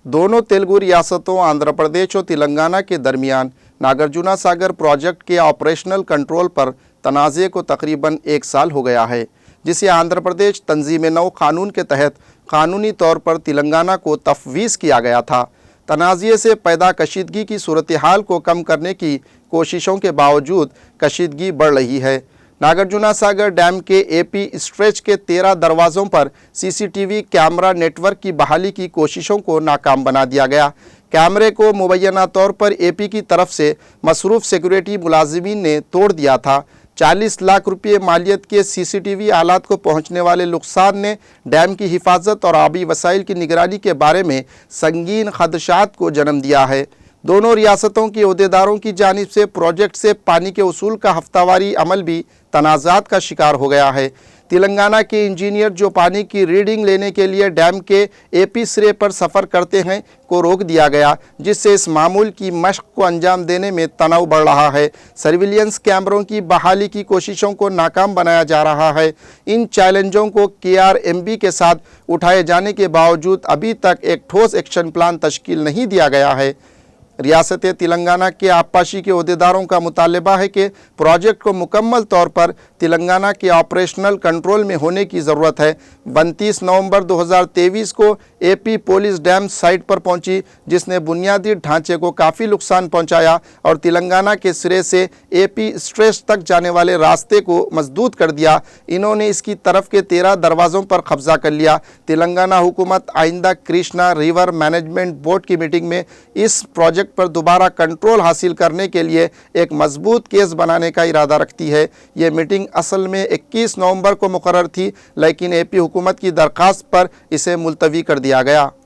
दोनों तेलुगु रियासतों आंध्र प्रदेश और तेलंगाना के दरमियान नागार्जुना सागर प्रोजेक्ट के ऑपरेशनल कंट्रोल पर तनाज़े को तकरीबन 1 साल हो गया है, जिसे आंध्र प्रदेश तंजीम नौ कानून के तहत कानूनी तौर पर तेलंगाना को तफवीज़ किया गया था। तनाज़े से पैदा कशीदगी की सूरत हाल को कम करने की कोशिशों के बावजूद कशीदगी बढ़ रही है। नागार्जुना सागर डैम के एपी स्ट्रेच के 13 दरवाज़ों पर सीसीटीवी कैमरा नेटवर्क की बहाली की कोशिशों को नाकाम बना दिया गया। कैमरे को मुबैना तौर पर एपी की तरफ से मसरूफ़ सिक्योरिटी मुलाजिमीन ने तोड़ दिया था। 40 लाख रुपये मालियत के सीसीटीवी आलात को पहुंचने वाले नुकसान ने डैम की हिफाजत और आबी वसाइल की निगरानी के बारे में संगीन खदशात को जन्म दिया है। दोनों रियासतों के अहदेदारों की जानिब से प्रोजेक्ट से पानी के उसूल का हफ्तावारी अमल भी तनाज़ात का शिकार हो गया है। तेलंगाना के इंजीनियर जो पानी की रीडिंग लेने के लिए डैम के एपी सिरे पर सफ़र करते हैं को रोक दिया गया, जिससे इस मामूल की मशक को अंजाम देने में तनाव बढ़ रहा है। सर्विलियंस कैमरों की बहाली की कोशिशों को नाकाम बनाया जा रहा है। इन चैलेंजों को KRMB के साथ उठाए जाने के बावजूद अभी तक एक ठोस एक्शन प्लान तश्कील नहीं दिया गया है। रियासत तेलंगाना के आबपाशी के अहदेदारों का मुतालबा है कि प्रोजेक्ट को मुकम्मल तौर पर तेलंगाना के ऑपरेशनल कंट्रोल में होने की ज़रूरत है। 29 नवंबर 2023 को एपी पुलिस डैम साइट पर पहुंची, जिसने बुनियादी ढांचे को काफ़ी नुकसान पहुंचाया और तेलंगाना के सिरे से एपी स्ट्रेच तक जाने वाले रास्ते को मजदूद कर दिया। इन्होंने इसकी तरफ के 13 दरवाज़ों पर कब्जा कर लिया। तेलंगाना हुकूमत आइंदा कृष्णा रिवर मैनेजमेंट बोर्ड की मीटिंग में इस प्रोजेक्ट पर दोबारा कंट्रोल हासिल करने के लिए एक मजबूत केस बनाने का इरादा रखती है। ये मीटिंग असल में 21 नवंबर को मुकर्रर थी, लेकिन एपी हुकूमत की दरख्वास्त पर इसे मुलतवी कर दिया गया।